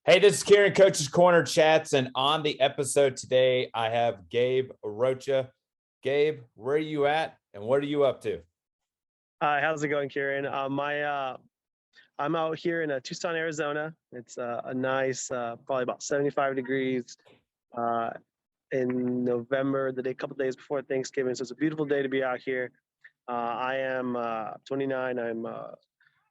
Hey, this is Kieran, Coach's Corner Chats, and on the episode today, I have Gabe Rocha. Gabe, where are you at, and what are you up to? How's it going, Kieran? I'm out here in Tucson, Arizona. It's a nice, probably about 75 degrees uh, in November, a couple days before Thanksgiving. So it's a beautiful day to be out here. I am 29. I'm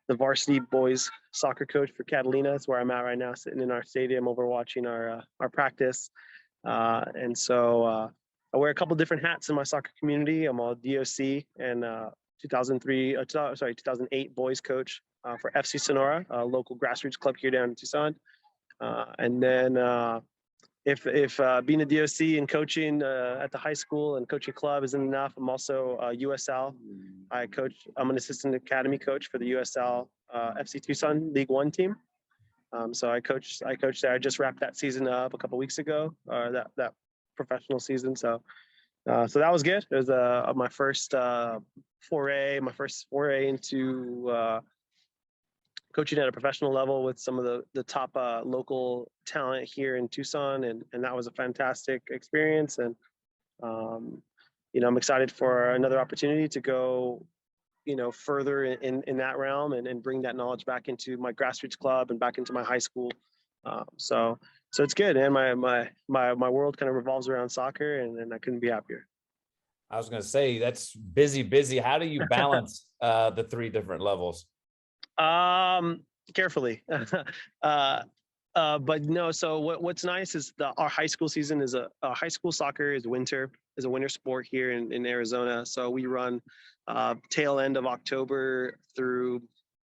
the varsity boys soccer coach for Catalina. That's where I'm at right now, sitting in our stadium overwatching our practice. I wear a couple different hats in my soccer community. I'm a DOC and 2008 boys coach for FC Sonora, a local grassroots club here down in Tucson. If being a DOC and coaching at the high school and coaching club isn't enough, I'm also USL. I'm an assistant academy coach for the USL FC Tucson League One team. So I coach there. I just wrapped that season up a couple weeks ago, that professional season. So that was good. It was my first foray into coaching at a professional level with some of the top local talent here in Tucson, and that was a fantastic experience. And I'm excited for another opportunity to go further in that realm and bring that knowledge back into my grassroots club and back into my high school. So it's good, and my world kind of revolves around soccer, and I couldn't be happier. I was going to say that's busy. How do you balance the three different levels? Carefully. But no, so what's nice is our high school season is high school soccer is a winter sport here in Arizona. So we run tail end of October through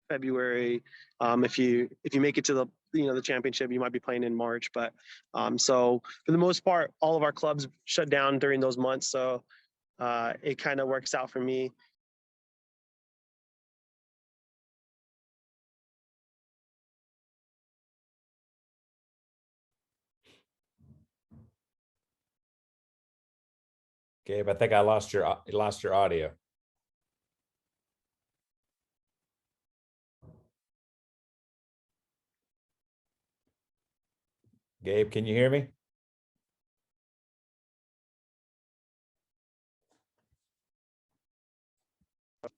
February. If you make it to the championship, you might be playing in March. But so for the most part, all of our clubs shut down during those months. So it kind of works out for me. Gabe, I think I lost your audio. Gabe, can you hear me?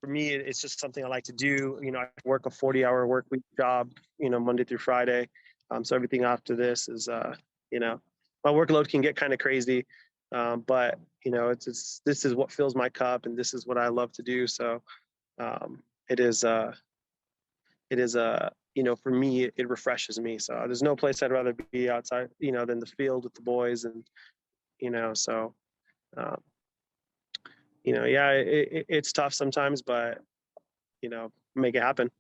For me, it's just something I like to do. I work a 40-hour work week job, Monday through Friday. So everything after this is, my workload can get kind of crazy. But this is what fills my cup, and this is what I love to do. So it is for me, it refreshes me. So there's no place I'd rather be outside, than the field with the boys, and so. Yeah, it's tough sometimes, but make it happen.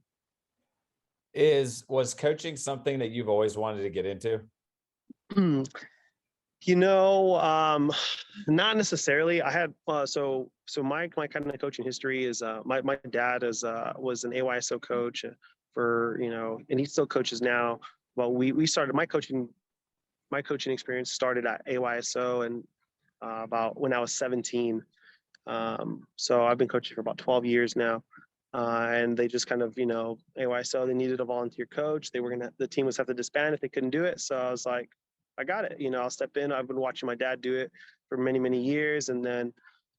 Was coaching something that you've always wanted to get into? Not necessarily. I had so my kind of coaching history is my dad was an AYSO coach for and he still coaches now. Well, we started my coaching experience started at AYSO and about when I was 17. So I've been coaching for about 12 years now. And they just kind of, AYSO, they needed a volunteer coach. The team was have to disband if they couldn't do it. So I was like, I got it. I'll step in. I've been watching my dad do it for many, many years. And then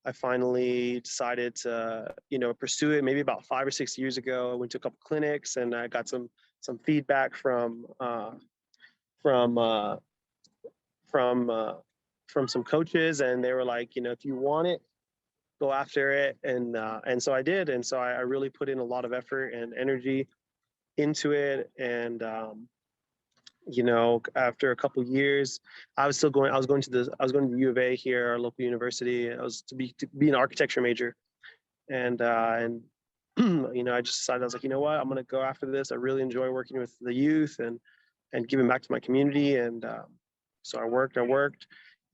I finally decided to, pursue it maybe about 5 or 6 years ago. I went to a couple clinics and I got some feedback from some coaches, and they were like, if you want it, go after it. And so I did. And so I really put in a lot of effort and energy into it. And, after a couple of years, I was going to the U of A here, our local university. I was to be an architecture major. And I just decided, I was like, you know what, I'm going to go after this. I really enjoy working with the youth and giving back to my community. And so I worked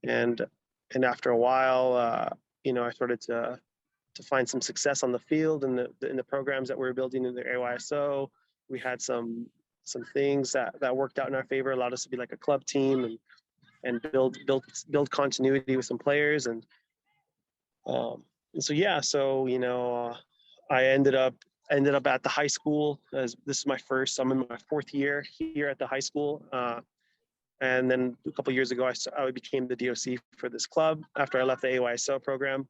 and after a while, I started to find some success on the field and in the programs that we were building in the AYSO. We had some things that worked out in our favor, allowed us to be like a club team and build continuity with some players. And so yeah, so I ended up ended up at the high school. As this is I'm in my 4th year here at the high school. And then a couple of years ago, I became the DOC for this club after I left the AYSO program.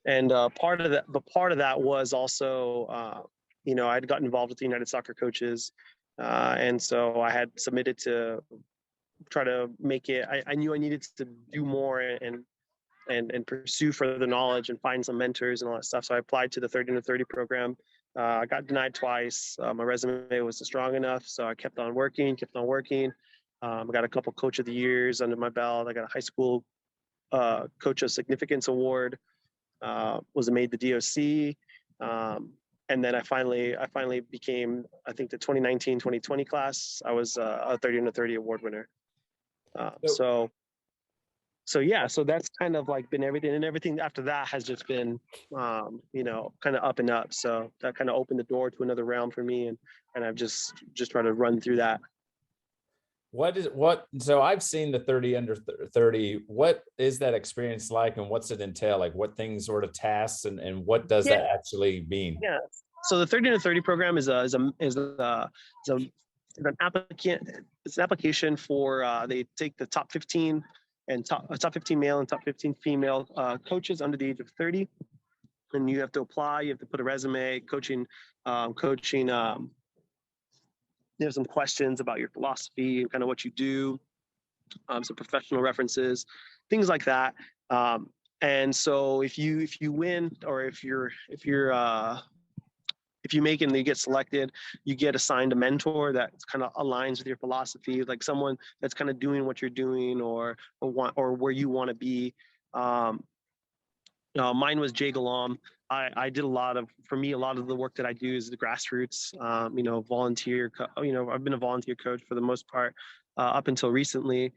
And part of that was also, I'd gotten involved with the United Soccer Coaches. And so I had submitted to try to make it, I knew I needed to do more and pursue further knowledge and find some mentors and all that stuff. So I applied to the 30 under 30 program. I got denied twice. My resume wasn't strong enough. So I kept on working. I got a couple Coach of the Years under my belt. I got a high school Coach of Significance Award. Was made the DOC. And then I finally became, I think, the 2019-2020 class. I was a 30 under 30 award winner. So that's kind of like been everything, and everything after that has just been, kind of up and up. So that kind of opened the door to another realm for me, and I've just tried to run through that. So I've seen the 30 under 30. What is that experience like, and what's it entail? Like, what things, sort of tasks, and what does that actually mean? Yeah. So the 30 under 30 program is an application for, they take the top 15 and top 15 male and top 15 female coaches under the age of 30. And you have to apply, you have to put a resume, coaching, you have some questions about your philosophy and kind of what you do, some professional references, things like that. And so if you win, or if you make it and you get selected, you get assigned a mentor that kind of aligns with your philosophy, like someone that's kind of doing what you're doing or where you want to be. Mine was Jay Galam. I did a lot of the work that I do is the grassroots, volunteer. I've been a volunteer coach for the most part up until recently.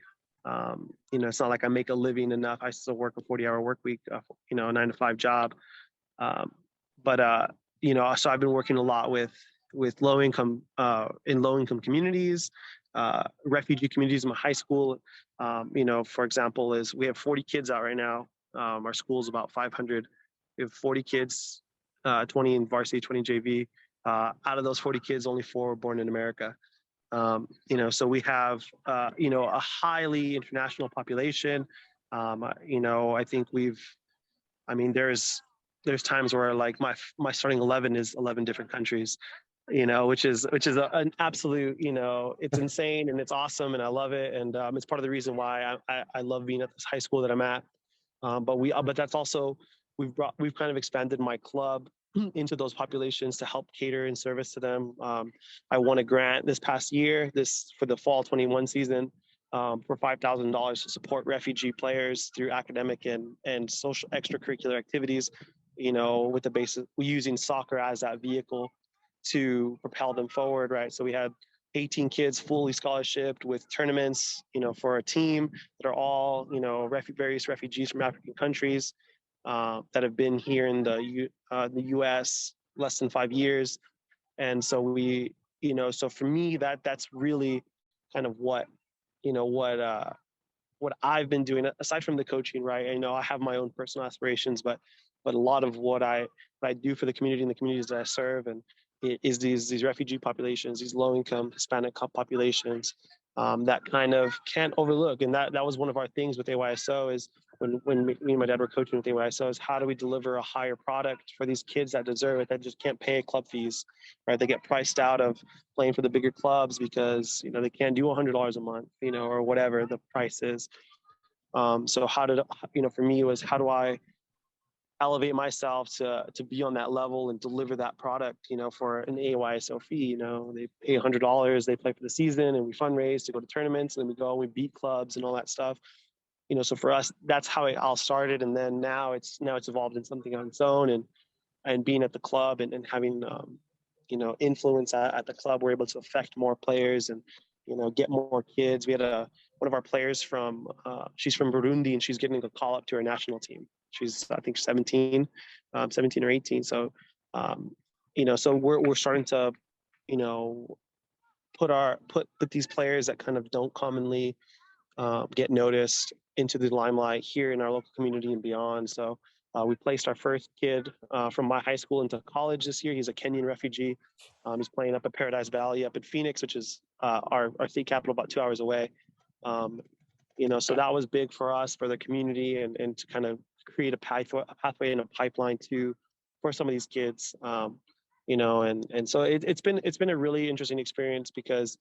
It's not like I make a living enough. I still work a 40-hour work week, a 9-to-5 job. So I've been working a lot with low income communities, refugee communities in my high school. For example, we have 40 kids out right now. Our school is about 500. We have 40 kids, 20 in varsity, 20 JV. Out of those 40 kids, only 4 were born in America. So we have, a highly international population. I think there's times where like my starting 11 is 11 different countries, which is an absolute, it's insane and it's awesome and I love it. And it's part of the reason why I love being at this high school that I'm at. But that's also, we've kind of expanded my club into those populations to help cater and service to them. I won a grant this past year, for the fall 21 season, for $5,000 to support refugee players through academic and social extracurricular activities, with the basis, we're using soccer as that vehicle to propel them forward, right? So we had 18 kids fully scholarshiped with tournaments, for a team that are all, various refugees from African countries that have been here in the U.S. less than 5 years. And so so for me, that's really kind of what I've been doing aside from the coaching, right? I have my own personal aspirations, but a lot of what I do for the community and the communities that I serve and is these refugee populations, these low-income Hispanic populations that kind of can't overlook. And that was one of our things with AYSO is when me and my dad were coaching with AYSO is how do we deliver a higher product for these kids that deserve it, that just can't pay club fees, right? They get priced out of playing for the bigger clubs because, they can't do $100 a month, or whatever the price is. So for me, it was how do I elevate myself to be on that level and deliver that product, for an AYSO fee. They pay $100, they play for the season and we fundraise to go to tournaments and then we go and we beat clubs and all that stuff. So for us, that's how it all started. And then now it's evolved in something on its own and being at the club and having, influence at the club, we're able to affect more players and, get more kids. We had one of our players she's from Burundi and she's getting a call up to our national team. She's, I think, 17 or 18. So, so we're starting to, put these players that kind of don't commonly get noticed into the limelight here in our local community and beyond. So We placed our first kid from my high school into college this year. He's a Kenyan refugee. He's playing up at Paradise Valley up in Phoenix, which is our state capital, about 2 hours away. So that was big for us, for the community, and to kind of create a pathway and a pipeline for some of these kids. And so it's been a really interesting experience, because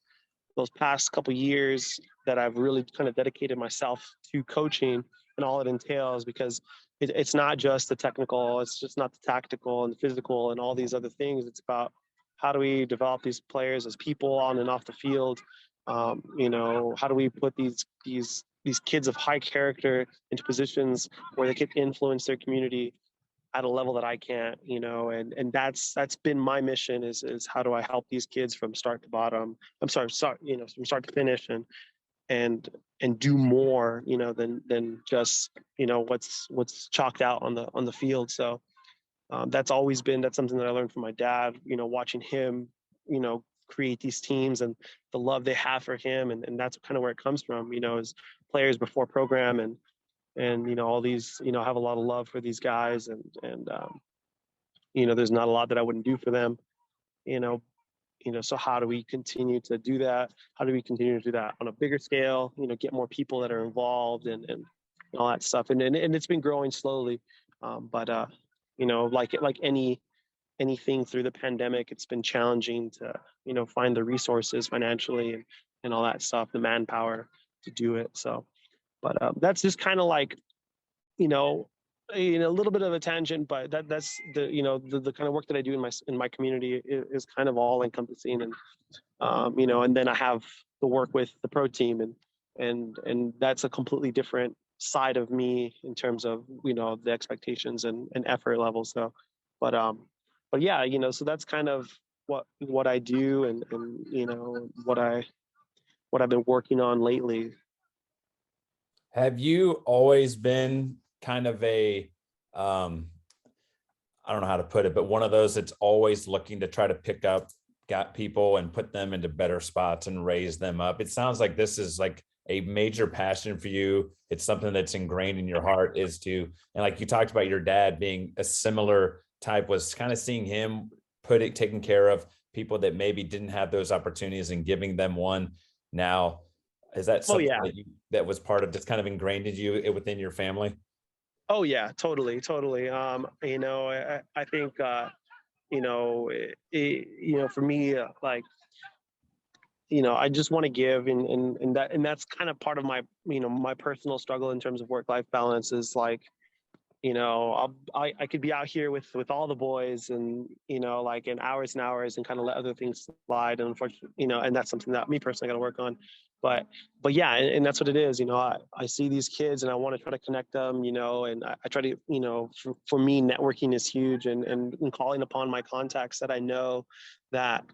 those past couple of years that I've really kind of dedicated myself to coaching and all it entails, because it's not just the technical, it's just not the tactical and the physical and all these other things. It's about how do we develop these players as people on and off the field. How do we put these kids of high character into positions where they can influence their community at a level that I can't, and that's been my mission, is how do I help these kids from start to bottom? I'm sorry, from start to finish, and do more, than just, what's chalked out on the field. So that's something that I learned from my dad, watching him, create these teams, and the love they have for him. And that's kind of where it comes from, as players before program, and all these, have a lot of love for these guys, and there's not a lot that I wouldn't do for them, so how do we continue to do that? How do we continue to do that on a bigger scale, get more people that are involved, and all that stuff. And it's been growing slowly. But like anything through the pandemic, it's been challenging to, find the resources financially, and all that stuff, the manpower to do it. So, but that's just kind of like, a little bit of a tangent, but that's the kind of work that I do in my community is kind of all encompassing. And and then I have the work with the pro team, and that's a completely different side of me in terms of, the expectations and effort levels. So, but yeah, so that's kind of what I do, and what I've been working on lately. Have you always been kind of I don't know how to put it, but one of those that's always looking to try to pick up got people and put them into better spots and raise them up? It sounds like this is like a major passion for you. It's something that's ingrained in your heart, and like you talked about your dad being a similar type, was kind of seeing him taking care of people that maybe didn't have those opportunities and giving them one. Now, is that something that was part of, just kind of ingrained in you within your family? Oh yeah, totally. I think, for me, like, I just want to give, and that's kind of part of my, my personal struggle in terms of work-life balance, is like, I could be out here with all the boys, and, like in hours and hours, and kind of let other things slide. And unfortunately, and that's something that me personally got to work on. But yeah, and that's what it is. I see these kids, and I want to try to connect them, and I try to, for me, networking is huge, and calling upon my contacts that I know that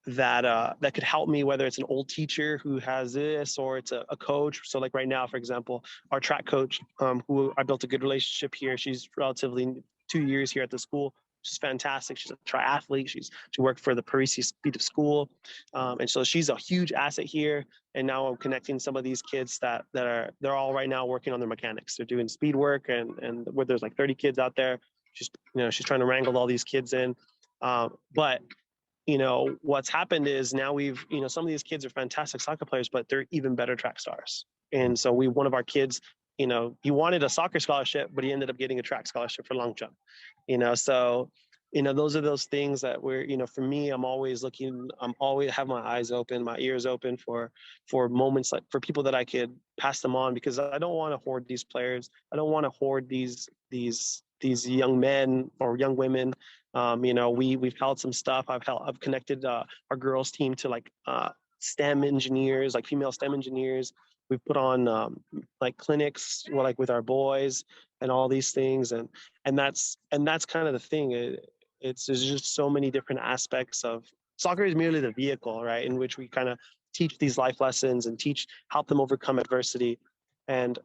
could help me, whether it's an old teacher who has this, or it's a coach. So like right now, for example, our track coach, who I built a good relationship here. She's relatively 2 years here at the school. She's fantastic. She's a triathlete. She worked for the Parisi Speed of School. And so she's a huge asset here. And now I'm connecting some of these kids they're all right now working on their mechanics. They're doing speed work, and where there's like 30 kids out there. She's trying to wrangle all these kids in. But what's happened is now we've, some of these kids are fantastic soccer players, but they're even better track stars. And so one of our kids, he wanted a soccer scholarship, but he ended up getting a track scholarship for long jump. So, those are those things that for me, I'm always have my eyes open, my ears open for moments, like for people that I could pass them on, because I don't want to hoard these players. I don't want to hoard these young men or young women. We've held some stuff. I've connected our girls team to like STEM engineers, like female STEM engineers. We've put on like clinics, like with our boys, and all these things, and that's kind of the thing. There's just so many different aspects of soccer. Is merely the vehicle, right, in which we kind of teach these life lessons and help them overcome adversity, and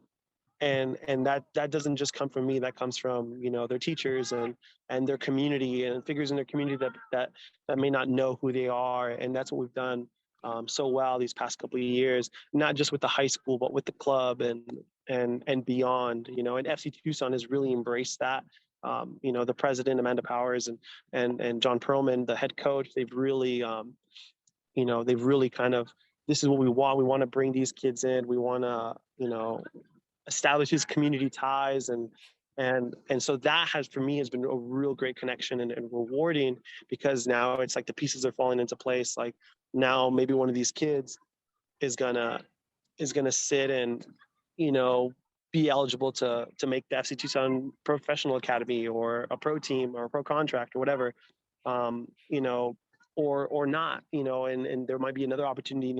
that doesn't just come from me. That comes from their teachers and their community, and figures in their community that may not know who they are. And that's what we've done so well these past couple of years, not just with the high school, but with the club, and and beyond, and FC Tucson has really embraced that. The president, Amanda Powers, and John Perlman, the head coach, they've really, they've really kind of, this is what we want. We want to bring these kids in. We want to, establish these community ties, and so that has, for me, has been a real great connection and rewarding, because now it's like the pieces are falling into place. Like now maybe one of these kids is gonna sit and, be eligible to make the FC Tucson Professional Academy or a pro team or a pro contract or whatever, um, you know, or not, and there might be another opportunity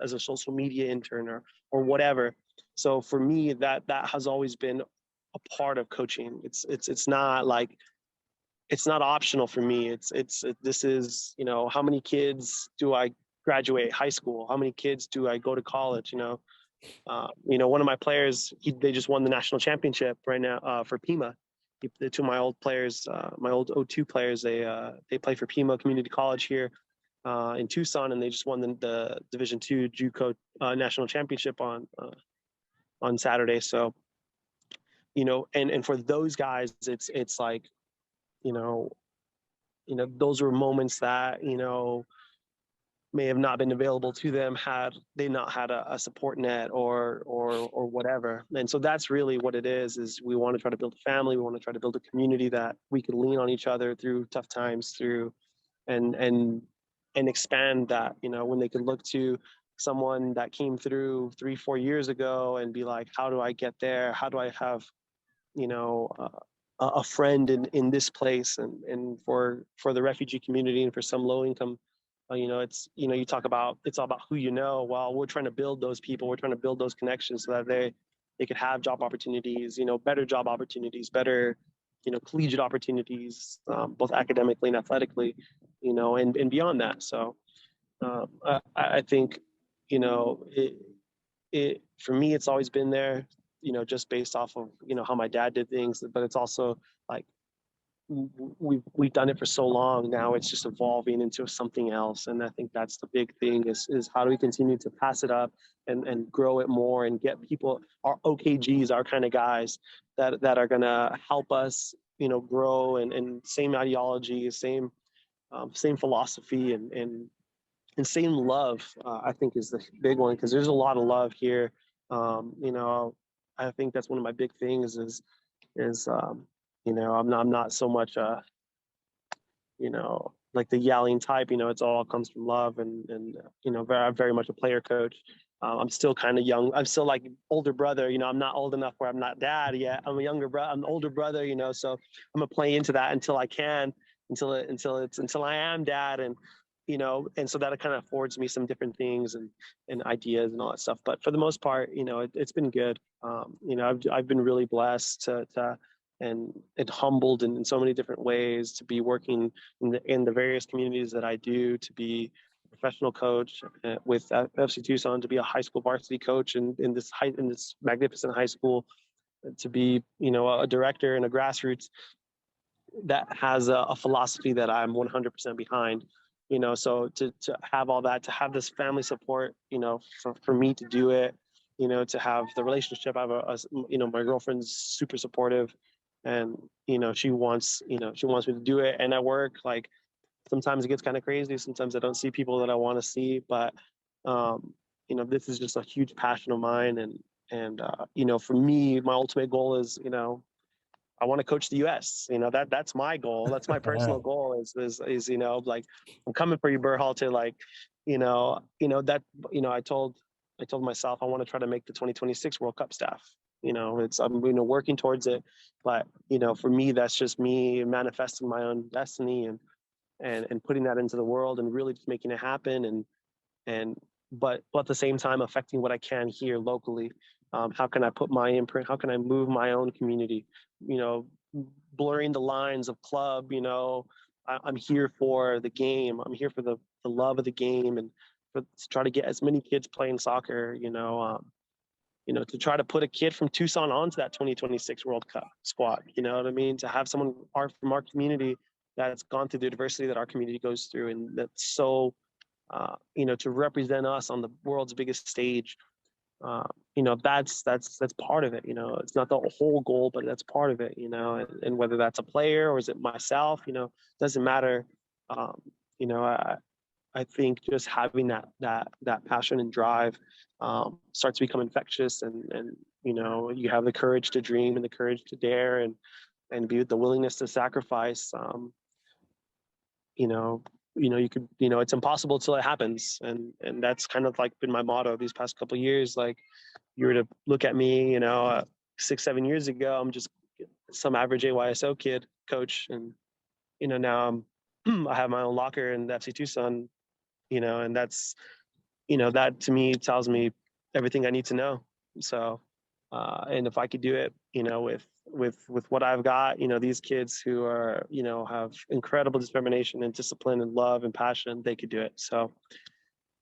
as a social media intern or whatever. So for me, that has always been a part of coaching. It's not like, it's not optional for me. This is, how many kids do I graduate high school? How many kids do I go to college? One of my players, they just won the national championship right now for Pima. The two of my old players, my old O2 players, they play for Pima Community College here in Tucson, and they just won the Division II JUCO national championship on Saturday. So, and for those guys, it's like, you know, those were moments that, may have not been available to them had they not had a support net or whatever. And so that's really what it is we want to try to build a family. We want to try to build a community that we could lean on each other through tough times, through and expand that, when they could look to someone that came through 3-4 years ago and be like, how do I get there? How do I have, a friend in this place? And for the refugee community and for some low income, it's, you talk about, it's all about who you know. Well, we're trying to build those people. We're trying to build those connections so that they could have job opportunities, better job opportunities, better, collegiate opportunities, both academically and athletically, and beyond that. So I think, it for me, it's always been there, just based off of, how my dad did things, but it's also like, we've done it for so long now, it's just evolving into something else. And I think that's the big thing is how do we continue to pass it up and grow it more and get people, our OKGs, our kind of guys that are going to help us, grow and same ideology, same philosophy and same love. I think is the big one, because there's a lot of love here. I think that's one of my big things is I'm not so much like the yelling type. It's all comes from love, and very, very much a player coach. I'm still kind of young. I'm still like older brother. I'm not old enough where I'm not dad yet. I'm a younger brother. I'm an older brother. So I'm gonna play into that until I can, until I am dad, and so that kind of affords me some different things and ideas and all that stuff. But for the most part, it's been good. I've been really blessed to and humbled in so many different ways to be working in the various communities that I do, to be a professional coach with FC Tucson, to be a high school varsity coach in this magnificent high school, to be a director in a grassroots that has a philosophy that I'm 100% behind. So to have all that, to have this family support, for me to do it, to have the relationship. I have my girlfriend's super supportive, and she wants me to do it. And at work, like, sometimes it gets kind of crazy. Sometimes I don't see people that I want to see, but this is just a huge passion of mine. And for me, my ultimate goal is, I want to coach the U.S. That's my goal. That's my personal goal. Is like, I'm coming for you, Burhal, to like, that I told myself I want to try to make the 2026 World Cup staff. I'm working towards it, but for me, that's just me manifesting my own destiny and putting that into the world and really just making it happen, but at the same time affecting what I can here locally. How can I put my imprint? How can I move my own community? Blurring the lines of club. I'm here for the game. I'm here for the love of the game, and to try to get as many kids playing soccer. To try to put a kid from Tucson onto that 2026 World Cup squad. You know what I mean? To have someone from our community that's gone through the adversity that our community goes through, and that's so, to represent us on the world's biggest stage, you know, that's part of it. You know, it's not the whole goal, but that's part of it. You know, and whether that's a player or is it myself, you know, doesn't matter. You know, I think just having that passion and drive starts to become infectious, and you know, you have the courage to dream and the courage to dare, and be the willingness to sacrifice. You know, you could, you know, it's impossible till it happens, and that's kind of like been my motto these past couple of years. Like, you were to look at me, you know, 6-7 years ago, I'm just some average AYSO kid coach, and you know, now I have my own locker in the FC Tucson, you know, and that's, you know, that to me tells me everything I need to know. So, and if I could do it, you know, with what I've got, you know, these kids who are, you know, have incredible determination and discipline and love and passion, they could do it. So,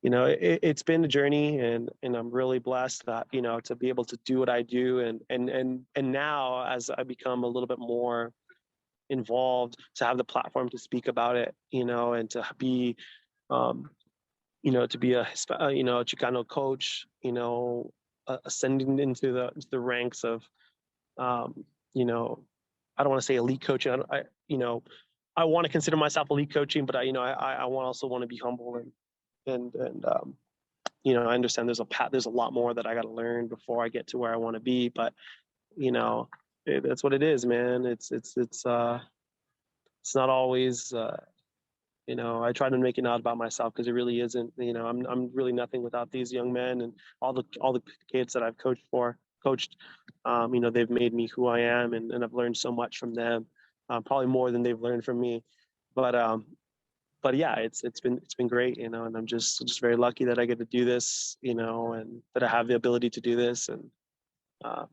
you know, it's been a journey, and I'm really blessed that, you know, to be able to do what I do, and now as I become a little bit more involved, to have the platform to speak about it, you know, and to be, you know, to be a you know, Chicano coach, you know, ascending into the ranks of, you know, I don't want to say elite coaching. You know, I want to consider myself elite coaching, but you know, I also want to be humble, and you know, I understand there's a lot more that I got to learn before I get to where I want to be, but you know, that's what it is, man. It's not always, you know, I try to make it not about myself, because it really isn't. You know, I'm really nothing without these young men and all the kids that I've coached. You know, they've made me who I am, and I've learned so much from them, probably more than they've learned from me. But yeah, it's been great, you know, and I'm just very lucky that I get to do this, you know, and that I have the ability to do this, and uh,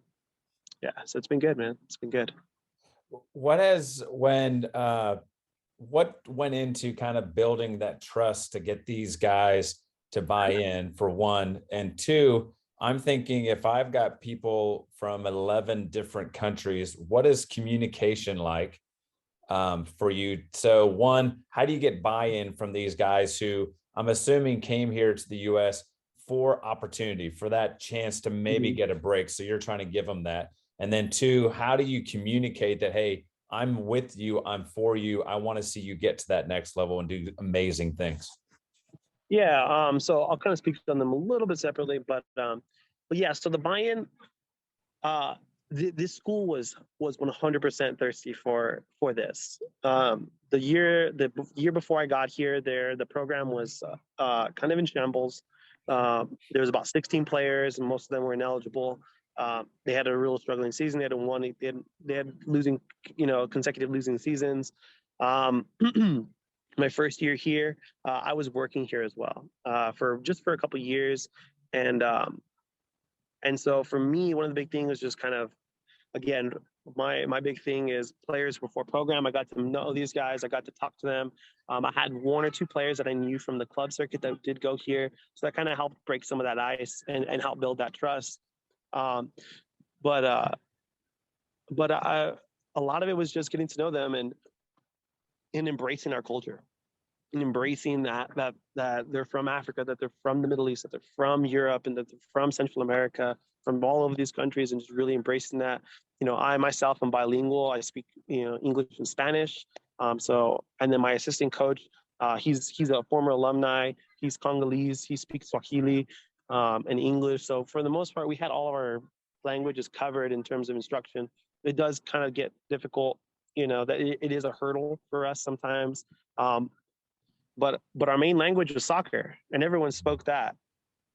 yeah, so it's been good, man. It's been good. What has when what went into kind of building that trust to get these guys to buy in, for one, and two, I'm thinking, if I've got people from 11 different countries, what is communication like for you? So one, how do you get buy-in from these guys who I'm assuming came here to the US for opportunity, for that chance to maybe get a break? So you're trying to give them that. And then two, how do you communicate that, hey, I'm with you, I'm for you, I want to see you get to that next level and do amazing things? Yeah, so I'll kind of speak on them a little bit separately, but yeah, so the buy-in, uh, this school was 100% thirsty for this. The year before I got here, the program was kind of in shambles. There was about 16 players, and most of them were ineligible. They had a real struggling season. They had losing, you know, consecutive losing seasons. My first year here, I was working here as well, for a couple of years, and so for me, one of the big things was just kind of, again, my big thing is players before program. I got to know these guys. I got to talk to them. I had one or two players that I knew from the club circuit that did go here, so that kind of helped break some of that ice and help build that trust. Um, but a lot of it was just getting to know them, and embracing our culture, and embracing that they're from Africa, that they're from the Middle East, that they're from Europe, and that they're from Central America, from all over these countries, and just really embracing that. You know, I myself am bilingual. I speak, you know, English and Spanish. And then my assistant coach, he's a former alumni. He's Congolese. He speaks Swahili and English. So for the most part, we had all of our languages covered in terms of instruction. It does kind of get difficult, you know, that it is a hurdle for us sometimes. But our main language was soccer, and everyone spoke that.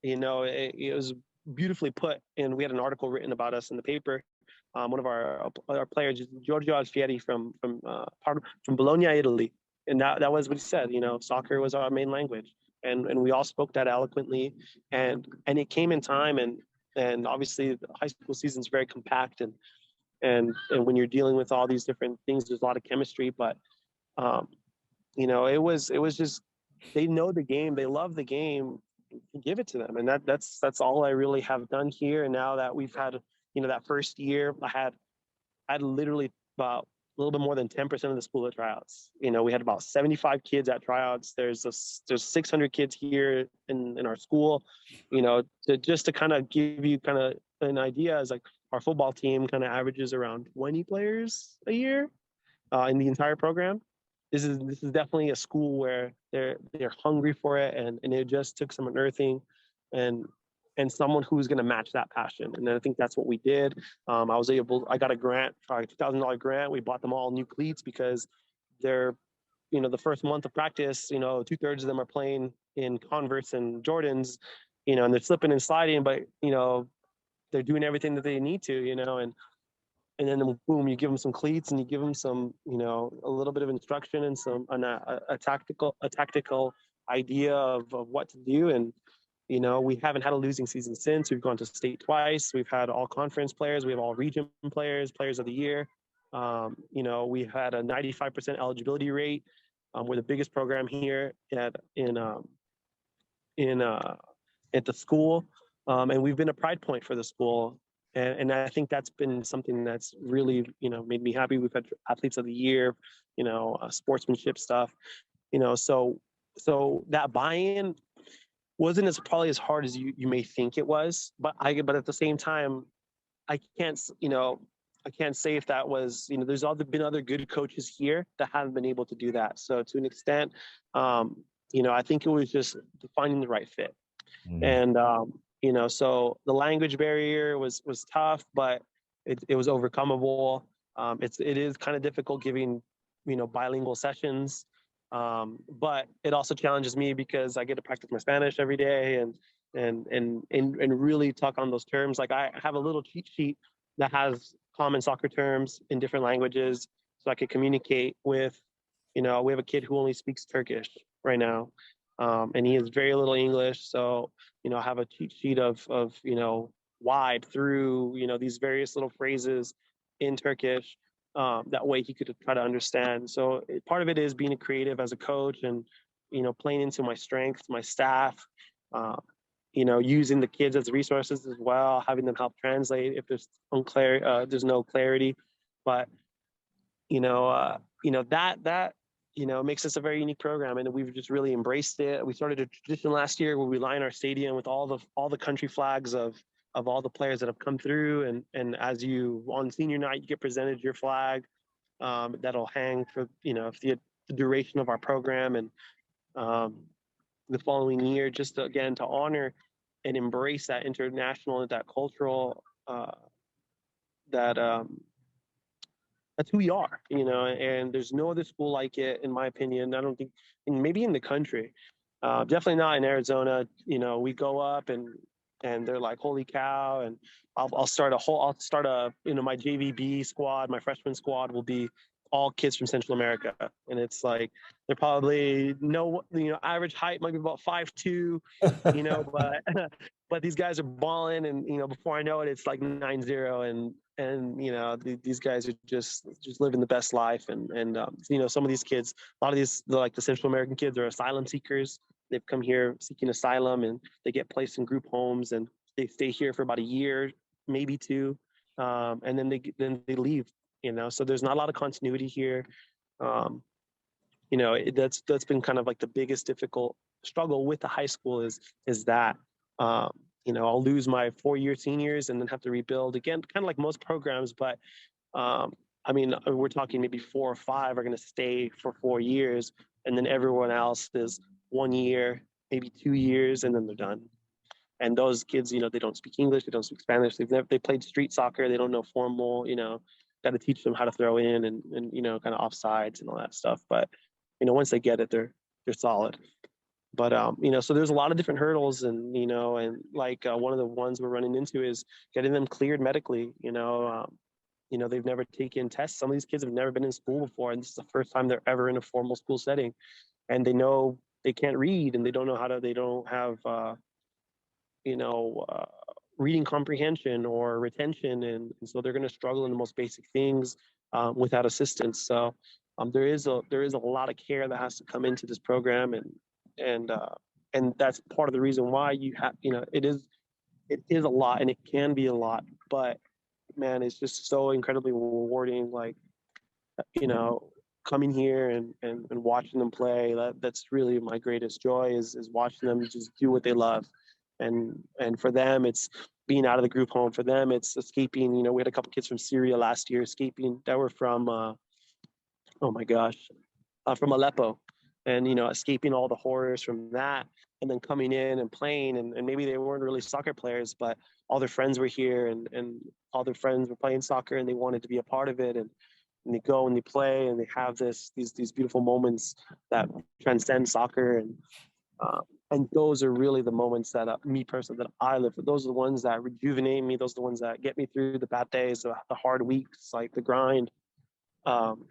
You know, it was beautifully put, and we had an article written about us in the paper. One of our players, Giorgio Alfieri from Bologna, Italy, and that was what he said. You know, soccer was our main language, and we all spoke that eloquently, and it came in time, and obviously the high school season is very compact, and when you're dealing with all these different things, there's a lot of chemistry, but you know, it was just, they know the game, they love the game, give it to them, and that's all I really have done here. And now that we've had, you know, that first year, I had literally about little bit more than 10% of the school at tryouts. We had about 75 kids at tryouts. There's 600 kids here in our school. To kind of give you kind of an idea, is like our football team kind of averages around 20 players a year in the entire program. This is definitely a school where they're hungry for it, and it just took some unearthing and someone who's going to match that passion. And I think that's what we did. I got a grant, a $2,000 grant. We bought them all new cleats because they're, the first month of practice, 2/3 of them are playing in Converse and Jordans, and they're slipping and sliding, but, they're doing everything that they need to, and then boom, you give them some cleats and you give them some, a little bit of instruction and a tactical idea of what to do. And, we haven't had a losing season since. We've gone to state twice. We've had all conference players. We have all region players of the year. We had a 95% eligibility rate. We're the biggest program here at the school. And we've been a pride point for the school. And I think that's been something that's really, made me happy. We've had athletes of the year, sportsmanship stuff, so that buy-in wasn't probably as hard as you may think it was, but at the same time, I can't say if that was, there's been other good coaches here that haven't been able to do that. So to an extent, I think it was just finding the right fit. And, so the language barrier was tough, but it was overcomable. It is kind of difficult giving, bilingual sessions. But it also challenges me because I get to practice my Spanish every day and really talk on those terms. Like I have a little cheat sheet that has common soccer terms in different languages, so I could communicate with, we have a kid who only speaks Turkish right now. And he has very little English. So, I have a cheat sheet of wide through, these various little phrases in Turkish. That way he could try to understand. So part of it is being a creative as a coach and, playing into my strengths, my staff, using the kids as resources as well, having them help translate if there's there's no clarity. But, that makes us a very unique program, and we've just really embraced it. We started a tradition last year where we line our stadium with all the country flags of all the players that have come through, and as you on senior night, you get presented your flag that'll hang for the duration of our program, and the following year, just to honor and embrace that international and that cultural that's who we are, and there's no other school like it, in my opinion. I don't think, and maybe in the country, definitely not in Arizona. We go up and they're like, holy cow. And I'll start my JVB squad, my freshman squad will be all kids from Central America. And it's like, they're probably average height might be about 5'2", but these guys are balling, and, before I know it, it's like 9-0, and these guys are just living the best life. And some of these kids, a lot of these, like the Central American kids, are asylum seekers. They've come here seeking asylum, and they get placed in group homes, and they stay here for about a year, maybe two, and then they leave. So there's not a lot of continuity here. That's been kind of like the biggest difficult struggle with the high school is that. I'll lose my 4-year seniors and then have to rebuild again, kind of like most programs. But we're talking maybe 4 or 5 are going to stay for 4 years, and then everyone else is 1 year, maybe 2 years, and then they're done. And those kids, they don't speak English, they don't speak Spanish, they played street soccer, they don't know formal, got to teach them how to throw in and kind of offsides and all that stuff. But once they get it, they're solid. But so there's a lot of different hurdles, and like one of the ones we're running into is getting them cleared medically. They've never taken tests. Some of these kids have never been in school before, and this is the first time they're ever in a formal school setting, and they know they can't read, and they don't have reading comprehension or retention, and so they're going to struggle in the most basic things without assistance. So there is a lot of care that has to come into this program, and that's part of the reason why you have, it is a lot, and it can be a lot, but man, it's just so incredibly rewarding. Like you know, coming here and watching them play, that's really my greatest joy is watching them just do what they love. And for them, it's being out of the group home. For them, it's escaping. You know, we had a couple kids from Syria last year escaping that were from, oh my gosh, from Aleppo, and you know, escaping all the horrors from that, and then coming in and playing, and maybe they weren't really soccer players, but all their friends were here, and all their friends were playing soccer, and they wanted to be a part of it, and they go and they play, and they have these beautiful moments that transcend soccer, and those are really the moments that me personally that I live for. Those are the ones that rejuvenate me. Those are the ones that get me through the bad days, the hard weeks, like the grind. Um,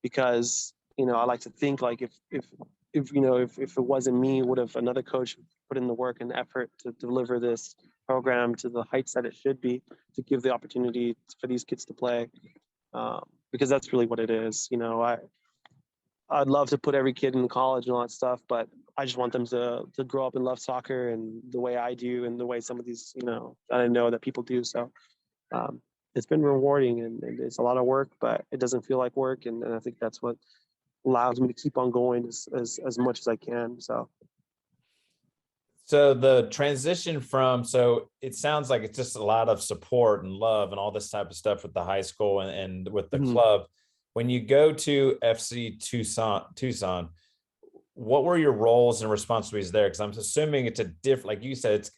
because you know, I like to think like if you know if it wasn't me, would have another coach put in the work and effort to deliver this program to the heights that it should be, to give the opportunity for these kids to play, because that's really what it is. You know, I'd love to put every kid in college and all that stuff, but I just want them to grow up and love soccer and the way I do and the way some of these, you know, that I know that people do. So um, it's been rewarding, and it's a lot of work, but it doesn't feel like work. And I think that's what allows me to keep on going as much as I can. So So the transition from, so it sounds like it's just a lot of support and love and all this type of stuff with the high school and with the mhm. club. When you go to FC Tucson, what were your roles and responsibilities there? Because I'm assuming it's a different, like you said,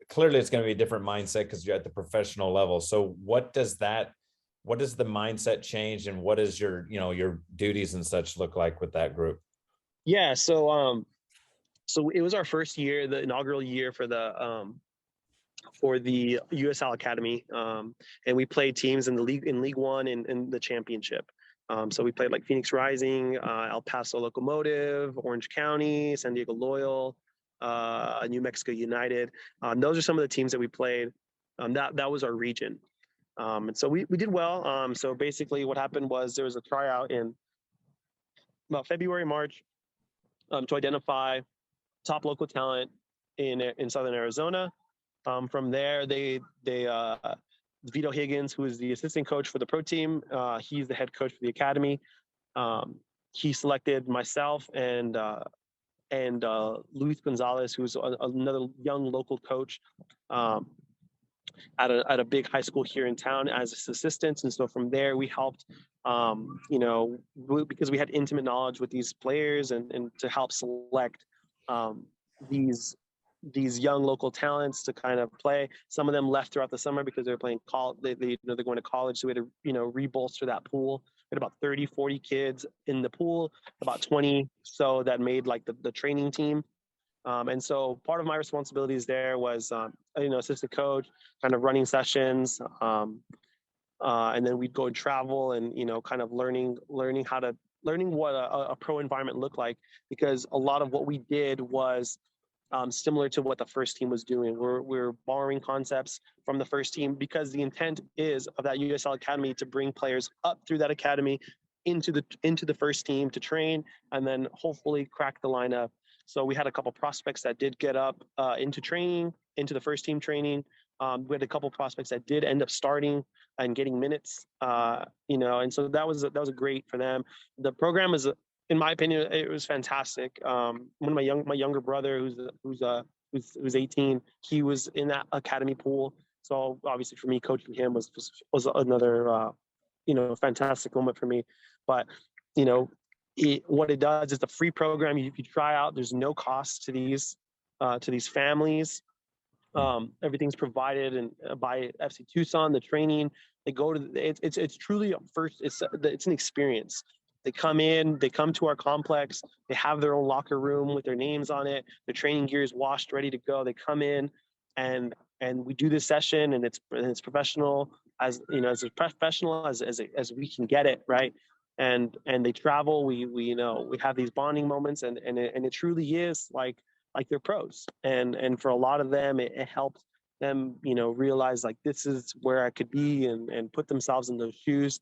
clearly it's going to be a different mindset because you're at the professional level. So what does the mindset change, and what is your, you know, your duties and such look like with that group? Yeah, so it was our first year, the inaugural year for the USL Academy, and we played teams in the league, in League One, and in the championship. So we played like Phoenix Rising, El Paso Locomotive, Orange County, San Diego Loyal, New Mexico United. Those are some of the teams that we played. That was our region, and so we did well. So basically, what happened was there was a tryout in about February, March, to identify top local talent in Southern Arizona. From there, they Vito Higgins, who is the assistant coach for the pro team, he's the head coach for the academy. Um, he selected myself and Luis Gonzalez, who's another young local coach, um, at a big high school here in town, as his assistants. And so from there, we helped, you know, because we had intimate knowledge with these players, and to help select um, these these young local talents to kind of play. Some of them left throughout the summer because they were playing college. They you know, they're going to college, so we had to, you know, rebolster that pool. We had about 30, 40 kids in the pool, about 20 so that made like the training team. And so part of my responsibilities there was, you know, assistant coach, kind of running sessions, and then we'd go and travel, and you know, kind of learning what a pro environment looked like, because a lot of what we did was similar to what the first team was doing. We're borrowing concepts from the first team, because the intent is of that USL Academy to bring players up through that academy into the first team to train, and then hopefully crack the lineup. So we had a couple prospects that did get up into training, into the first team training. We had a couple prospects that did end up starting and getting minutes, you know, and so that was great for them. The program is, in my opinion, it was fantastic. One of my younger brother, who's 18, he was in that academy pool. So obviously for me, coaching him was another you know, fantastic moment for me. But you know, what it does is a free program. You try out. There's no cost to these families. Everything's provided and by FC Tucson. The training, they go to it's truly it's an experience. They come in, they come to our complex, they have their own locker room with their names on it. The training gear is washed, ready to go. They come in, and we do this session, and it's professional, as you know, as professional as we can get it, right? And they travel. We you know, we have these bonding moments, and it truly is like they're pros. And for a lot of them, it helped them, you know, realize like this is where I could be, and put themselves in those shoes,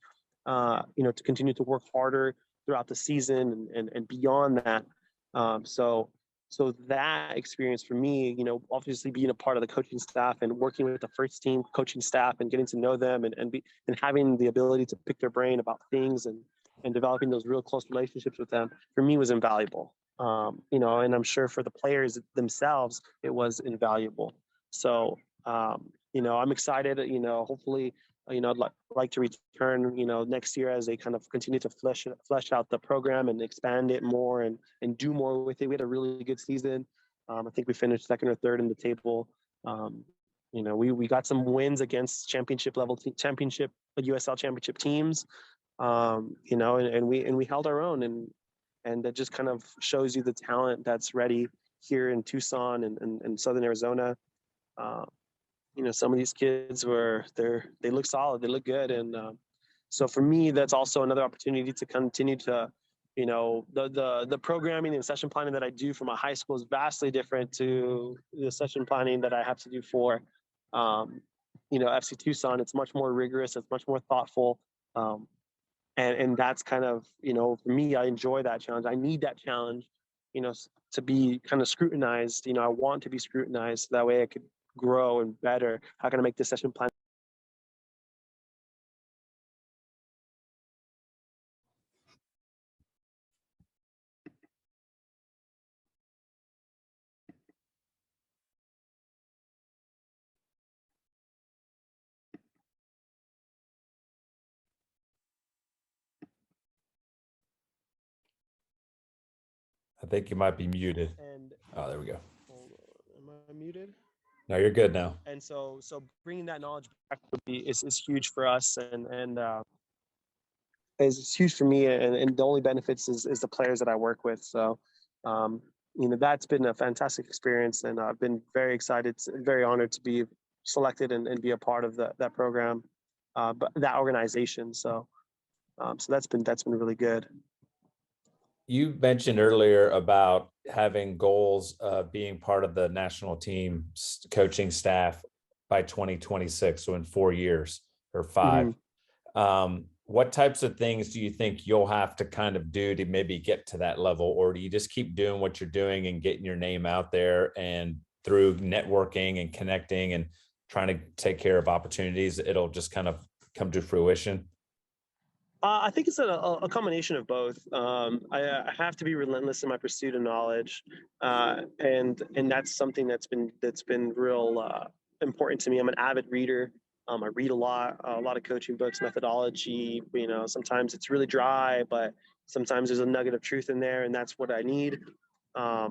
you know, to continue to work harder throughout the season, and beyond that. So that experience for me, you know, obviously being a part of the coaching staff and working with the first team coaching staff and getting to know them, and having the ability to pick their brain about things, and developing those real close relationships with them, for me, was invaluable. You know, and I'm sure for the players themselves, it was invaluable. So, you know, I'm excited, you know, hopefully, you know, I'd like to return, you know, next year as they kind of continue to flesh out the program and expand it more and do more with it. We had a really good season. I think we finished second or third in the table. You know, we got some wins against championship USL championship teams. You know, and we held our own, and that just kind of shows you the talent that's ready here in Tucson and Southern Arizona. You know, some of these kids they look solid, they look good, and so for me, that's also another opportunity to continue to, you know, the programming and session planning that I do for my high school is vastly different to the session planning that I have to do for, you know, FC Tucson. It's much more rigorous, it's much more thoughtful, and that's kind of, you know, for me, I enjoy that challenge. I need that challenge, you know, to be kind of scrutinized. You know, I want to be scrutinized so that way I could grow and better. How can I make this session plan? I think you might be muted. And Oh, there we go. hold on, am I muted? No, you're good now. And so bringing that knowledge back is huge for us, and is huge for me, and the only benefits is the players that I work with. So, you know, that's been a fantastic experience, and I've been very excited, very honored to be selected and be a part of that program, but that organization. So, so that's been really good. You mentioned earlier about having goals of being part of the national team coaching staff by 2026, so in 4 years or 5. What types of things do you think you'll have to kind of do to maybe get to that level, or do you just keep doing what you're doing and getting your name out there, and through networking and connecting and trying to take care of opportunities, it'll just kind of come to fruition? I think it's a combination of both. I have to be relentless in my pursuit of knowledge, and that's something that's been real important to me. I'm an avid reader. I read a lot of coaching books, methodology. You know, sometimes it's really dry, but sometimes there's a nugget of truth in there, and that's what I need.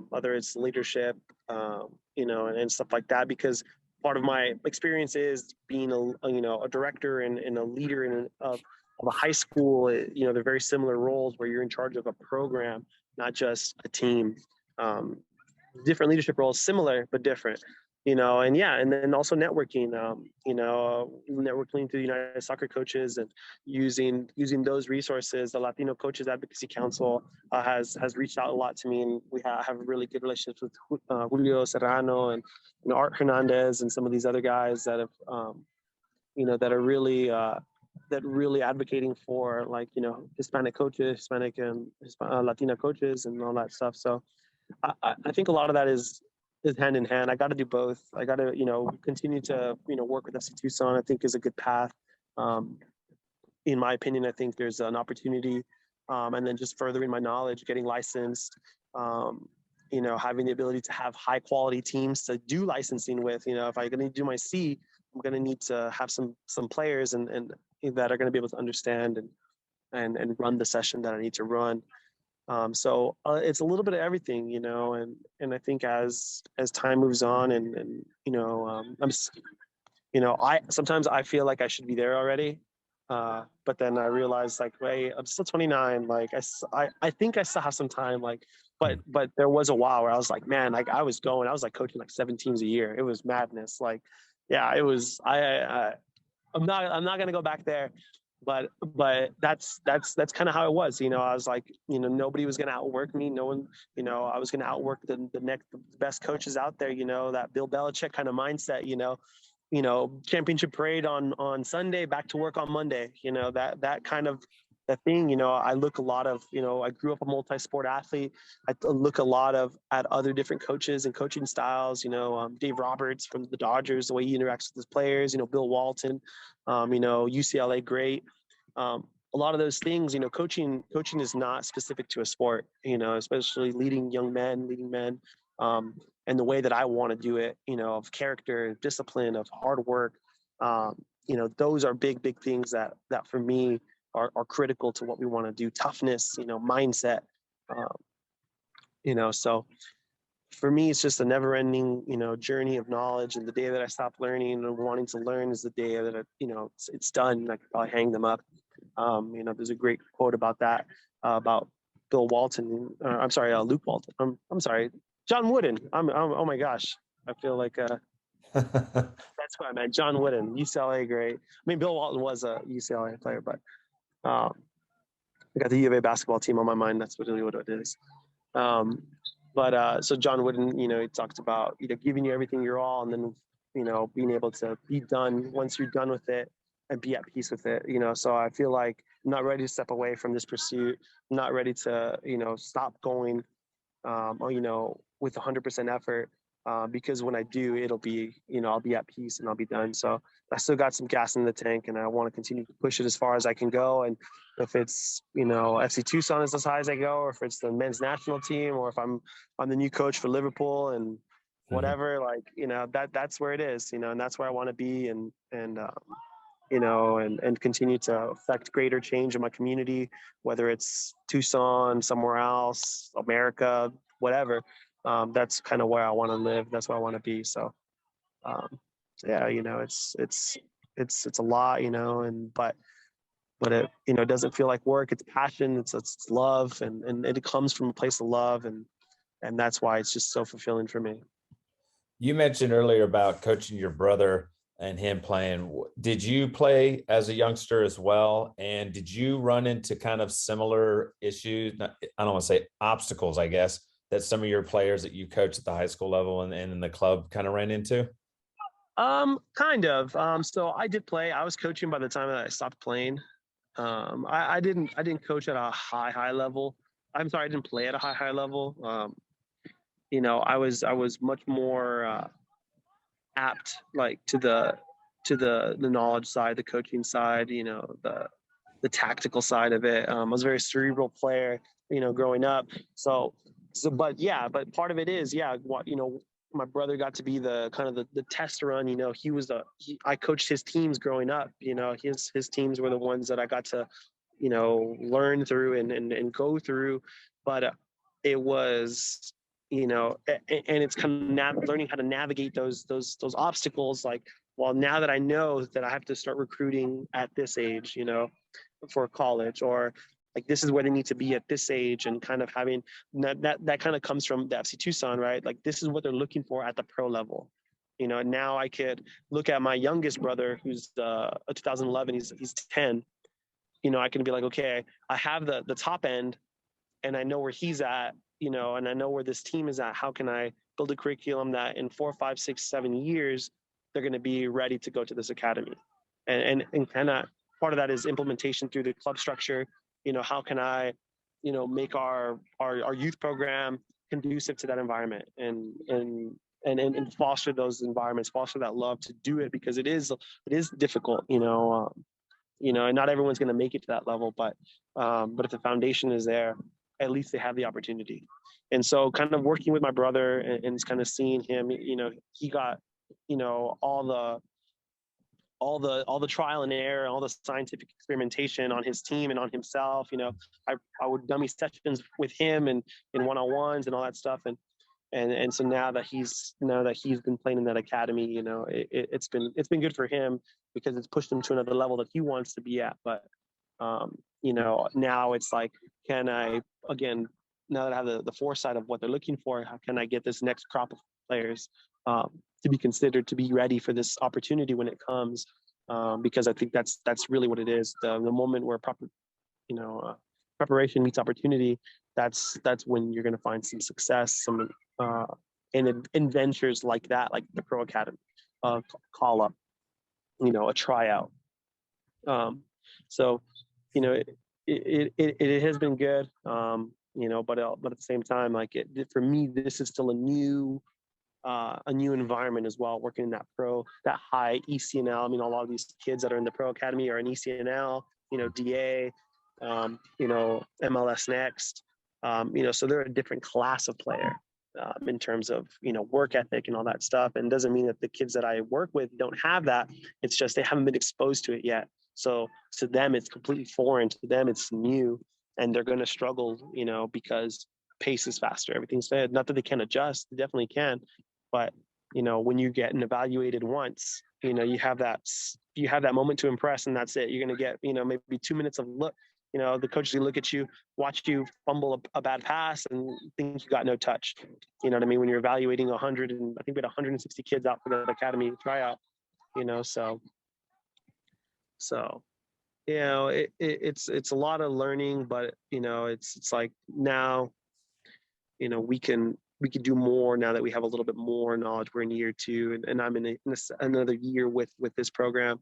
Whether it's leadership, you know, and stuff like that, because part of my experience is being you know, a director and a leader of a high school. You know, they're very similar roles where you're in charge of a program, not just a team. Different leadership roles, similar but different. You know, and yeah, and then also networking. You know, networking through the United Soccer Coaches and using those resources. The Latino Coaches Advocacy Council has reached out a lot to me, and we have really good relationships with Julio Serrano and, you know, Art Hernandez and some of these other guys that have you know, that are really advocating for, like, you know, Hispanic coaches, Hispanic and Latina coaches and all that stuff. So I think a lot of that is hand in hand. I got to do both. I got to, you know, continue to, you know, work with FC Tucson. I think is a good path. In my opinion, I think there's an opportunity, and then just furthering my knowledge, getting licensed, you know, having the ability to have high quality teams to do licensing with. You know, if I'm going to do my C, I'm going to need to have some players and that are going to be able to understand and run the session that I need to run. So it's a little bit of everything, you know, and I think as time moves on and you know, you know, sometimes I feel like I should be there already. But then I realized, like, wait, I'm still 29. Like I think I still have some time. Like, but there was a while where I was like, man, like I was like coaching like 7 teams a year. It was madness. Like, yeah, it was. I'm not gonna go back there, but that's kind of how it was. You know, I was like, you know, nobody was gonna outwork me. No one, you know, I was gonna outwork the best coaches out there. You know, that Bill Belichick kind of mindset. You know, championship parade on Sunday, back to work on Monday. You know, that kind of that thing. You know, I look a lot of, you know, I grew up a multi-sport athlete. I look a lot at other different coaches and coaching styles. You know, Dave Roberts from the Dodgers, the way he interacts with his players. You know, Bill Walton, you know, UCLA great. a lot of those things, coaching is not specific to a sport, especially leading men, and the way that I want to do it, of character, discipline, of hard work. Those are big things that for me are critical to what we want to do. Toughness, mindset, so for me, it's just a never-ending, journey of knowledge. And the day that I stop learning and wanting to learn is the day that it's done. I could probably hang them up. There's a great quote about that, about Bill Walton. I'm sorry, Luke Walton. I'm sorry, John Wooden. Oh my gosh, I feel like that's what I meant. John Wooden, UCLA great. I mean, Bill Walton was a UCLA player, but I got the U of A basketball team on my mind. That's really what it is. So John Wooden, he talked about, giving you everything your all, and then, being able to be done once you're done with it and be at peace with it, so I feel like I'm not ready to step away from this pursuit. I'm not ready to, stop going, with 100% effort, because when I do, it'll be, I'll be at peace and I'll be done. So I still got some gas in the tank, and I want to continue to push it as far as I can go. And if it's, FC Tucson is as high as I go, or if it's the men's national team, or if I'm the new coach for Liverpool and whatever, that's where it is, and that's where I want to be, and continue to affect greater change in my community, whether it's Tucson, somewhere else, America, whatever. That's kind of where I want to live. That's where I want to be. So, yeah, it's a lot, but it, it doesn't feel like work. It's passion. It's love. And it comes from a place of love. And that's why it's just so fulfilling for me. You mentioned earlier about coaching your brother and him playing. Did you play as a youngster as well? And did you run into kind of similar issues? I don't want to say obstacles, I guess, that some of your players that you coach at the high school level and in the club kind of ran into? Kind of. So I did play. I was coaching by the time that I stopped playing. I didn't coach at a high level. I'm sorry, I didn't play at a high level. I was much more apt, like, to the knowledge side, the coaching side, the tactical side of it. I was a very cerebral player, growing up. But part of it is, my brother got to be the kind of the test run. I coached his teams growing up. His teams were the ones that I got to, learn through and go through. But it was, and it's kind of learning how to navigate those obstacles. Like, well, now that I know that I have to start recruiting at this age, for college, or like this is where they need to be at this age, and kind of having that kind of comes from the FC Tucson, right? Like, this is what they're looking for at the pro level. Now I could look at my youngest brother, who's a 2011, he's 10. I can be like, okay, I have the top end, and I know where he's at, and I know where this team is at. How can I build a curriculum that in 4, 5, 6, 7 years, they're going to be ready to go to this academy? And kind of part of that is implementation through the club structure. How can I, make our youth program conducive to that environment, and foster those environments, foster that love to do it, because it is difficult, and not everyone's going to make it to that level, but if the foundation is there, at least they have the opportunity. And so kind of working with my brother and kind of seeing him, he got, all the trial and error, all the scientific experimentation on his team and on himself. I would dummy sessions with him and in one-on-ones and all that stuff. And so now that he's been playing in that academy, it's been good for him, because it's pushed him to another level that he wants to be at. But now it's like, can I, again, now that I have the foresight of what they're looking for, how can I get this next crop of players to be considered, to be ready for this opportunity when it comes? Because I think that's really what it is. The moment where preparation meets opportunity, that's when you're going to find some success, some in ventures like that, like the Pro Academy, call up, a tryout. So, it has been good, but at the same time, like, for me, this is still a new environment as well, working in that high ECNL. I mean, a lot of these kids that are in the Pro Academy are in ECNL, DA, MLS Next, so they're a different class of player in terms of, work ethic and all that stuff. And doesn't mean that the kids that I work with don't have that. It's just they haven't been exposed to it yet. So to them, it's completely foreign. To them, it's new, and they're going to struggle, because pace is faster. Everything's fast. Not that they can't adjust, they definitely can, but when you get evaluated once, you have that moment to impress, and that's it. You're going to get, maybe 2 minutes of look. The coaches will look at you, watch you fumble a bad pass, and think you got no touch. You know what I mean? When you're evaluating 100, and I think we had 160 kids out for the academy tryout. It's a lot of learning, but it's like now, we can do more now that we have a little bit more knowledge. We're in year 2, and I'm in another year with this program.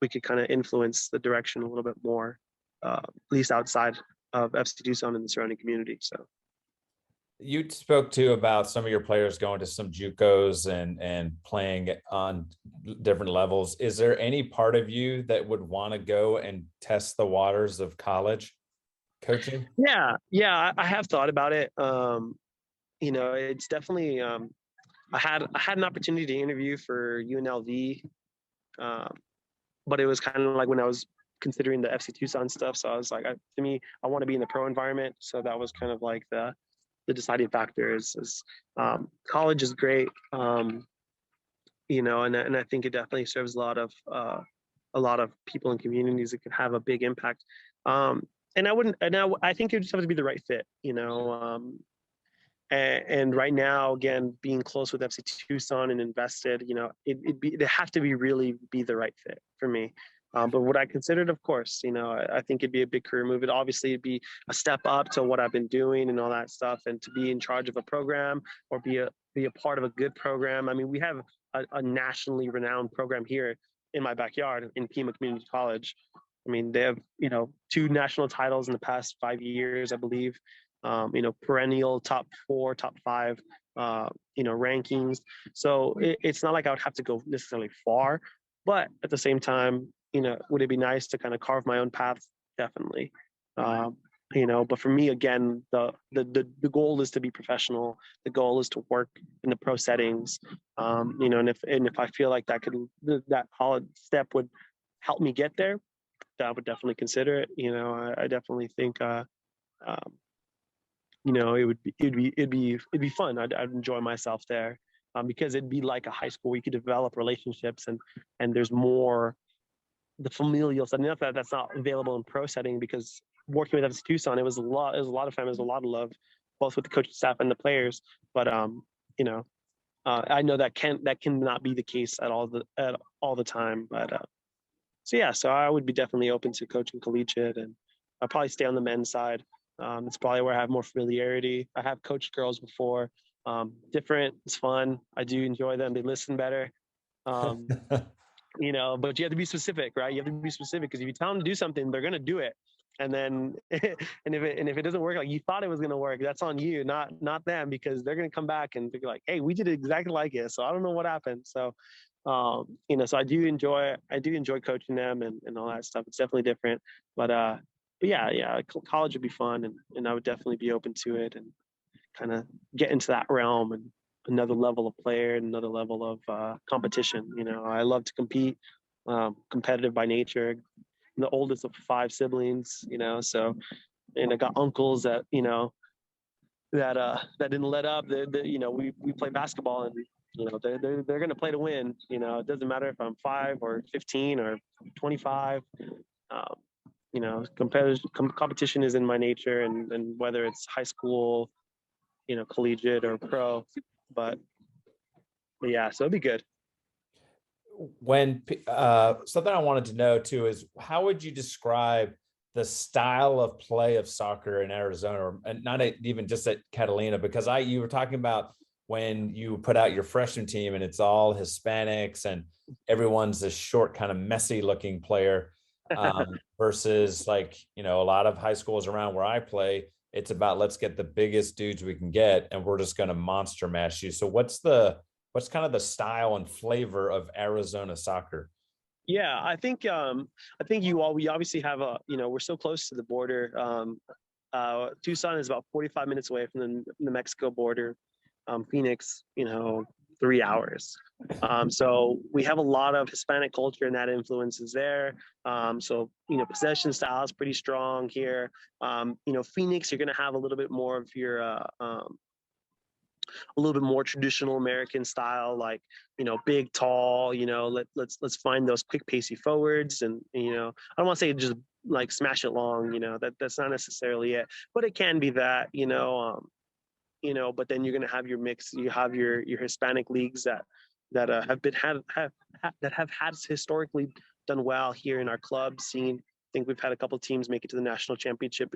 We could kind of influence the direction a little bit more, at least outside of FC Tucson and the surrounding community. So you spoke to about some of your players going to some JUCOs and playing on different levels. Is there any part of you that would want to go and test the waters of college coaching? Yeah, I have thought about it. It's definitely, I had an opportunity to interview for UNLV, but it was kind of like when I was considering the FC Tucson stuff. So I was like, to me, I want to be in the pro environment. So that was kind of like the deciding factor is college is great. And I think it definitely serves a lot of people and communities that could have a big impact. And I think it just have to be the right fit, and right now, again, being close with FC Tucson and invested, it have to really be the right fit for me. But would I consider it? Of course, I think it'd be a big career move. It'd be a step up to what I've been doing and all that stuff, and to be in charge of a program or be a part of a good program. I mean, we have a nationally renowned program here in my backyard in Pima Community College. I mean, they have, 2 national titles in the past 5 years, I believe. Perennial top 4, top 5, rankings. So it's not like I would have to go necessarily far, but at the same time, would it be nice to kind of carve my own path? Definitely. But for me, again, the goal is to be professional. The goal is to work in the pro settings. And if I feel like that college step would help me get there, I would definitely consider it. I definitely think, it'd be fun. I'd enjoy myself there, because it'd be like a high school where you could develop relationships, and there's more the familial stuff. Not that that's not available in pro setting, because working with FC Tucson, it was a lot of fun. It was a lot of love, both with the coaching staff and the players. But I know that cannot be the case at all the time. But so I would be definitely open to coaching collegiate, and I'll probably stay on the men's side. It's probably where I have more familiarity. I have coached girls before. Different, it's fun. I do enjoy them. They listen better. But you have to be specific, right? You have to be specific, because if you tell them to do something, they're going to do it. And then, and if it doesn't work like you thought it was going to work, that's on you, not them, because they're going to come back and be like, hey, we did it exactly like it. So I don't know what happened. So, so I do enjoy coaching them and all that stuff. It's definitely different, but yeah, college would be fun, and I would definitely be open to it, and kind of get into that realm and another level of player and another level of competition. I love to compete, competitive by nature. I'm the oldest of 5 siblings, so, and I got uncles that, that didn't let up. We play basketball, and they're going to play to win. It doesn't matter if I'm 5 or 15 or 25. Competition is in my nature, and whether it's high school, collegiate or pro, but yeah, so it'd be good. When something I wanted to know too is, how would you describe the style of play of soccer in Arizona, and not even just at Catalina? Because you were talking about when you put out your freshman team and it's all Hispanics and everyone's this short, kind of messy looking player, versus like, a lot of high schools around where I play, it's about, let's get the biggest dudes we can get, and we're just going to monster mash you. So what's kind of the style and flavor of Arizona soccer? Yeah, I think we obviously have we're so close to the border. Tucson is about 45 minutes away from the Mexico border. Phoenix, 3 hours. So we have a lot of Hispanic culture, and that influence is there. So possession style is pretty strong here. Phoenix, you're going to have a little bit more of your a little bit more traditional American style, like big, tall. Let's find those quick, pacey forwards, and I don't want to say just like smash it long. That's not necessarily it, but it can be that. But then you're going to have your mix. You have your Hispanic leagues that have had historically done well here in our club scene. I think we've had a couple of teams make it to the national championship.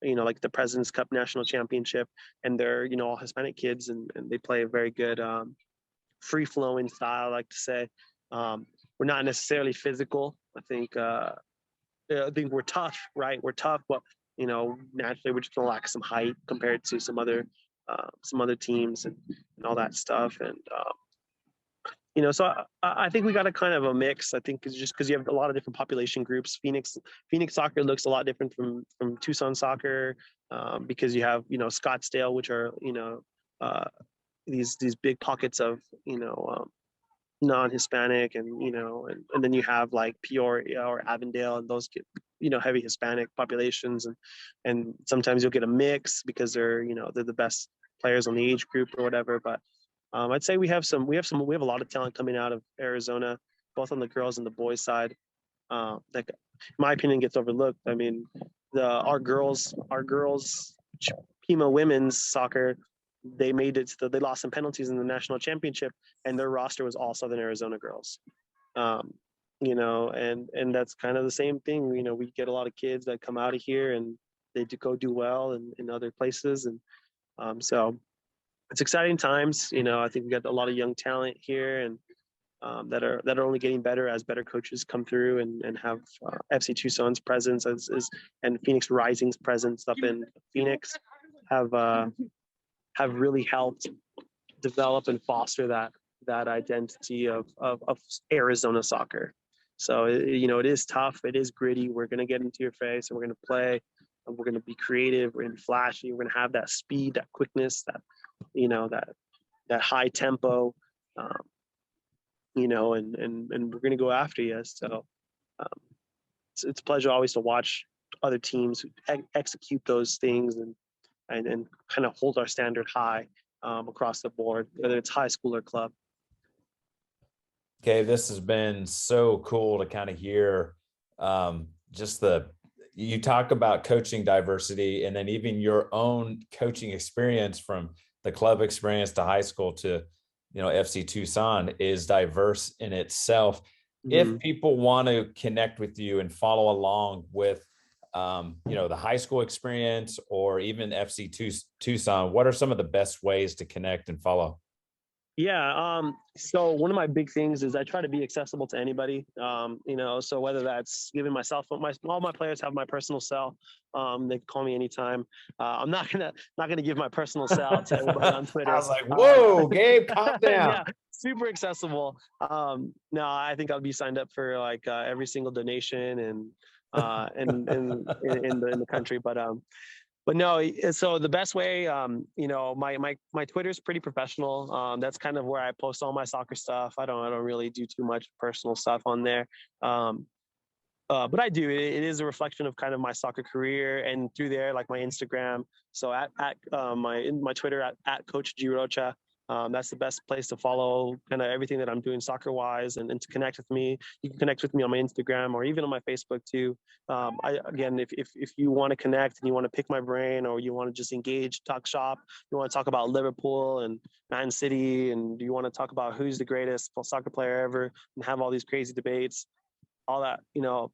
Like the President's Cup national championship, and they're all Hispanic kids, and they play a very good free flowing style. I like to say we're not necessarily physical. I think we're tough, right? We're tough, but naturally we're just gonna lack some height compared to some other teams and all that stuff. And so I think we got a kind of a mix. I think it's just because you have a lot of different population groups. Phoenix soccer looks a lot different from Tucson soccer, because you have Scottsdale, which are these big pockets of non-Hispanic, and and then you have like Peoria or Avondale, and those get heavy Hispanic populations, and sometimes you'll get a mix because they're they're the best players on the age group or whatever. But I'd say we have a lot of talent coming out of Arizona, both on the girls and the boys side. That, in my opinion, gets overlooked. I mean, our girls, Pima women's soccer, they made it. They lost some penalties in the national championship, and their roster was all Southern Arizona girls. And that's kind of the same thing. We get a lot of kids that come out of here and they do well in other places, and so it's exciting times. I think we got a lot of young talent here, and that are only getting better as better coaches come through and have FC Tucson's presence and Phoenix Rising's presence up in Phoenix have really helped develop and foster that identity of Arizona soccer. So it is tough, it is gritty. We're gonna get into your face, and we're gonna play, and we're gonna be creative, we're gonna be flashy, we're gonna have that speed, that quickness, that high tempo, and we're going to go after you. So it's a pleasure always to watch other teams execute those things and kind of hold our standard high across the board, whether it's high school or club. Okay, this has been so cool to kind of hear you talk about coaching diversity, and then even your own coaching experience from the club experience to high school to FC Tucson is diverse in itself. If people want to connect with you and follow along with the high school experience or even FC Tucson, what are some of the best ways to connect and follow? Yeah. So one of my big things is I try to be accessible to anybody. So whether that's giving myself, all my players have my personal cell. They can call me anytime. I'm not gonna give my personal cell to everybody on Twitter. I was like, whoa, Gabe, calm down. Yeah, super accessible. No, I think I'll be signed up for like every single donation and in the country. But no, so the best way, my Twitter is pretty professional. That's kind of where I post all my soccer stuff. I don't really do too much personal stuff on there. But I do. It is a reflection of kind of my soccer career, and through there, like my Instagram. So at my Twitter at Coach Gabe Rocha. That's the best place to follow kind of everything that I'm doing soccer wise, and to connect with me. You can connect with me on my Instagram or even on my Facebook too. If you want to connect and you want to pick my brain, or you want to just engage, talk shop, you want to talk about Liverpool and Man City, and you want to talk about who's the greatest soccer player ever, and have all these crazy debates, all that,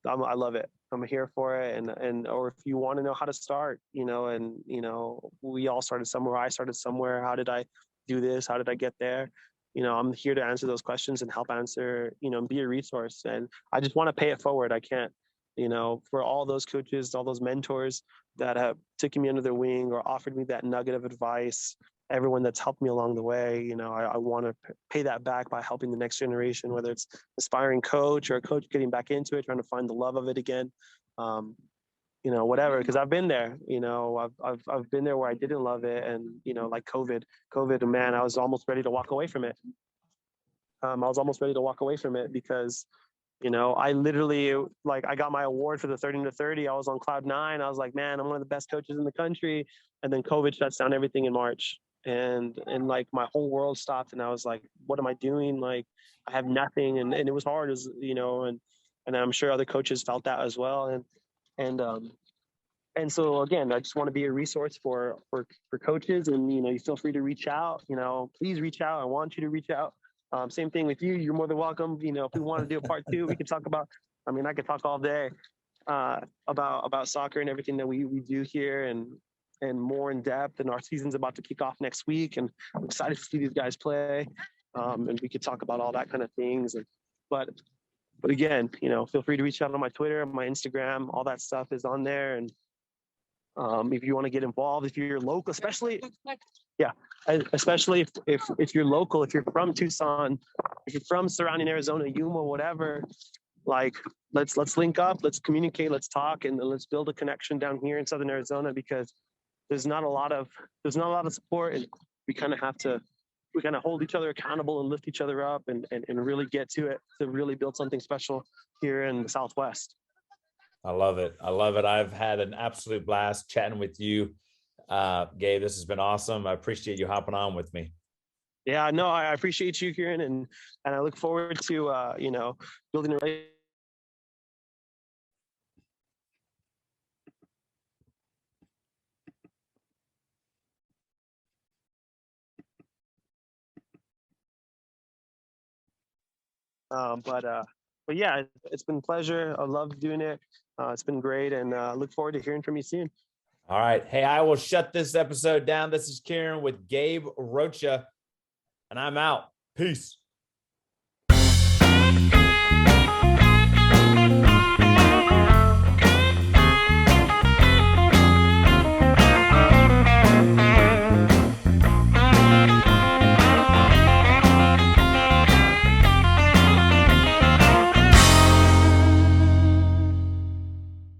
I love it. I'm here for it. Or if you want to know how to start, we all started somewhere. I started somewhere. How did I do this? How did I get there? I'm here to answer those questions and help answer, be a resource. And I just want to pay it forward. I can't, for all those coaches, all those mentors that have taken me under their wing or offered me that nugget of advice, everyone that's helped me along the way. You know, I want to pay that back by helping the next generation, whether it's aspiring coach or a coach getting back into it, trying to find the love of it again. You know, whatever, because I've been there. You know, I've been there where I didn't love it, and you know, like COVID, man, I was almost ready to walk away from it. I was almost ready to walk away from it because, you know, I literally, like, I got my award for the 30 to 30. I was on cloud 9. I was like, man, I'm one of the best coaches in the country. And then COVID shuts down everything in March, and like my whole world stopped, and I was like, what am I doing? Like, I have nothing, and it was hard, as you know, and I'm sure other coaches felt that as well, and so again, I just want to be a resource for coaches, and you know, you feel free to reach out. You know, please reach out. I want you to reach out. Same thing with you. You're more than welcome. You know, if we want to do a part 2, we can talk about. I mean, I could talk all day about soccer and everything that we do here, and more in depth. And our season's about to kick off next week, and I'm excited to see these guys play. And we could talk about all that kind of things. But again, you know, feel free to reach out on my Twitter, my Instagram. All that stuff is on there, and if you want to get involved, if you're local, especially if you're local, if you're from Tucson, if you're from surrounding Arizona, Yuma, whatever, like let's link up, let's communicate, let's talk, and let's build a connection down here in Southern Arizona, because there's not a lot of support, and we kind of hold each other accountable and lift each other up, and really get to it, to really build something special here in the Southwest. I love it. I love it. I've had an absolute blast chatting with you, Gabe. This has been awesome. I appreciate you hopping on with me. Yeah, no, I appreciate you, Kieran, and I look forward to you know, building a relationship. But yeah, it's been a pleasure. I love doing it. It's been great, and look forward to hearing from you soon. All right. Hey, I will shut this episode down. This is Kieran with Gabe Rocha, and I'm out. Peace.